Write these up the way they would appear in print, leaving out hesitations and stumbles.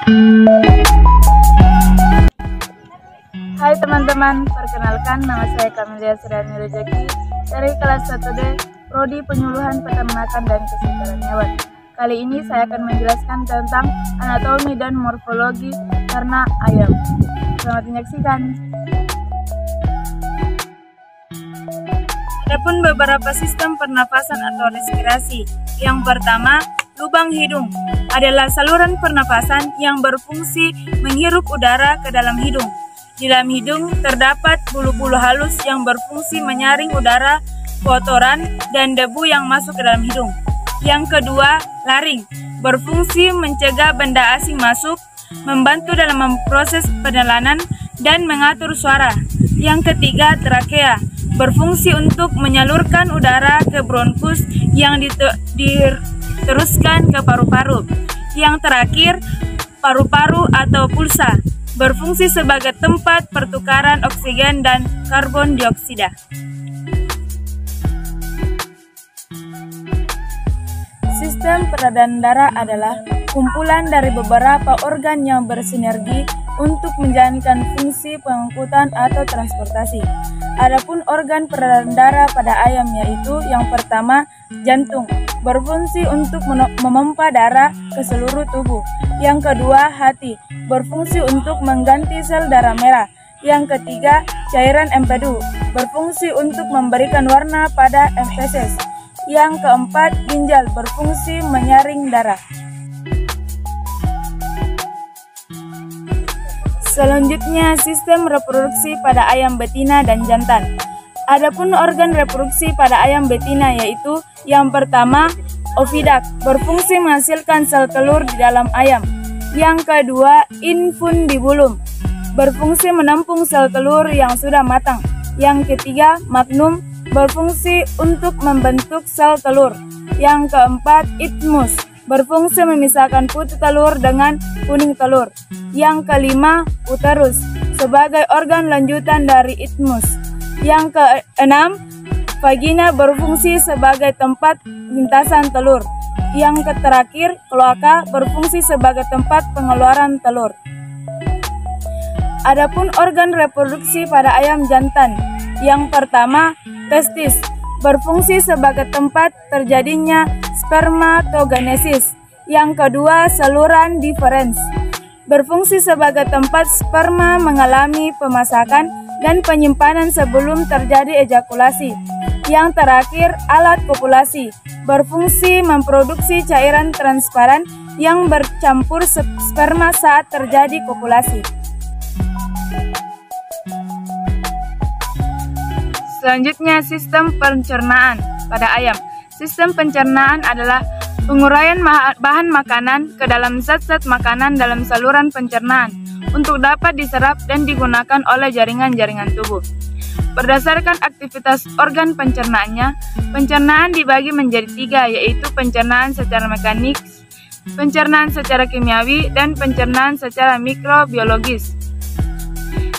Hai teman-teman, perkenalkan nama saya Kamelia Sriani Rejeki dari kelas 1D Prodi Penyuluhan Peternakan dan Kesetaraan Hewan. Kali ini saya akan menjelaskan tentang anatomi dan morfologi ternak ayam. Selamat menyaksikan. Adapun beberapa sistem pernapasan atau respirasi. Yang pertama, lubang hidung adalah saluran pernapasan yang berfungsi menghirup udara ke dalam hidung. Di dalam hidung terdapat bulu-bulu halus yang berfungsi menyaring udara, kotoran, dan debu yang masuk ke dalam hidung. Yang kedua, laring berfungsi mencegah benda asing masuk, membantu dalam memproses penelanan, dan mengatur suara. Yang ketiga, trakea berfungsi untuk menyalurkan udara ke bronkus yang diteruskan ke paru-paru. Yang terakhir, paru-paru atau pulsa berfungsi sebagai tempat pertukaran oksigen dan karbon dioksida. Sistem peredaran darah adalah kumpulan dari beberapa organ yang bersinergi untuk menjalankan fungsi pengangkutan atau transportasi. Adapun organ peredaran darah pada ayam yaitu yang pertama, jantung, berfungsi untuk memompa darah ke seluruh tubuh. Yang kedua, hati, berfungsi untuk mengganti sel darah merah. Yang ketiga, cairan empedu, berfungsi untuk memberikan warna pada feses. Yang keempat, ginjal, berfungsi menyaring darah. Selanjutnya, sistem reproduksi pada ayam betina dan jantan. Adapun organ reproduksi pada ayam betina yaitu yang pertama, oviduct, berfungsi menghasilkan sel telur di dalam ayam. Yang kedua, infundibulum, berfungsi menampung sel telur yang sudah matang. Yang ketiga, magnum, berfungsi untuk membentuk sel telur. Yang keempat, isthmus, berfungsi memisahkan putih telur dengan kuning telur. Yang kelima, uterus, sebagai organ lanjutan dari isthmus. Yang keenam, vagina, berfungsi sebagai tempat lintasan telur. Yang terakhir, kloaka, berfungsi sebagai tempat pengeluaran telur. Adapun organ reproduksi pada ayam jantan. Yang pertama, testis, berfungsi sebagai tempat terjadinya spermatogenesis. Yang kedua, saluran deferens, berfungsi sebagai tempat sperma mengalami pemasakan dan penyimpanan sebelum terjadi ejakulasi. Yang terakhir, alat kopulasi, berfungsi memproduksi cairan transparan yang bercampur sperma saat terjadi kopulasi. Selanjutnya, sistem pencernaan pada ayam. Sistem pencernaan adalah penguraian bahan makanan ke dalam zat-zat makanan dalam saluran pencernaan untuk dapat diserap dan digunakan oleh jaringan-jaringan tubuh. Berdasarkan aktivitas organ pencernaannya, pencernaan dibagi menjadi 3, yaitu pencernaan secara mekanik, pencernaan secara kimiawi, dan pencernaan secara mikrobiologis.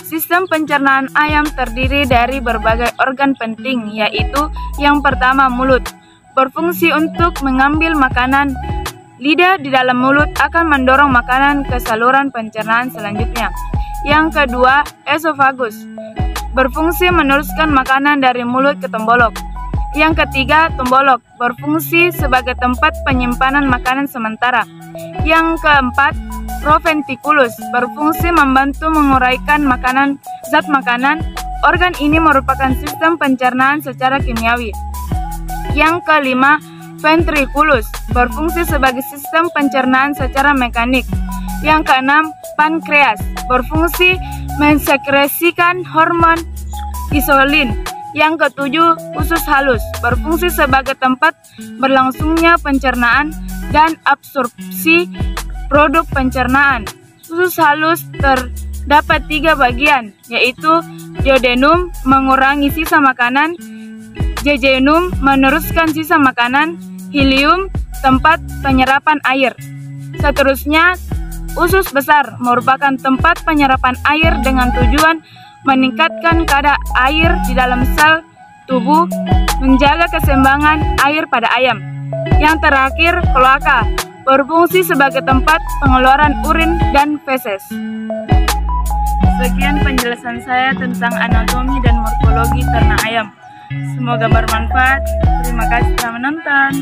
Sistem pencernaan ayam terdiri dari berbagai organ penting, yaitu yang pertama, mulut, berfungsi untuk mengambil makanan. Lidah di dalam mulut akan mendorong makanan ke saluran pencernaan selanjutnya. Yang kedua, esofagus, berfungsi meneruskan makanan dari mulut ke tembolok. Yang ketiga, tembolok, berfungsi sebagai tempat penyimpanan makanan sementara. Yang keempat, proventriculus, berfungsi membantu menguraikan zat makanan. Organ ini merupakan sistem pencernaan secara kimiawi. Yang kelima, ventriculus, berfungsi sebagai sistem pencernaan secara mekanik. Yang keenam, pankreas, berfungsi mensekresikan hormon insulin. Yang ketujuh, usus halus, berfungsi sebagai tempat berlangsungnya pencernaan dan absorpsi produk pencernaan. Usus halus terdapat 3 bagian, yaitu duodenum, mengurangi sisa makanan, jejunum, meneruskan sisa makanan, ileum, tempat penyerapan air. Seterusnya, usus besar merupakan tempat penyerapan air dengan tujuan meningkatkan kadar air di dalam sel tubuh, menjaga keseimbangan air pada ayam. Yang terakhir, kloaka, berfungsi sebagai tempat pengeluaran urin dan feses. Sekian penjelasan saya tentang anatomi dan morfologi ternak ayam. Semoga bermanfaat. Terima kasih telah menonton.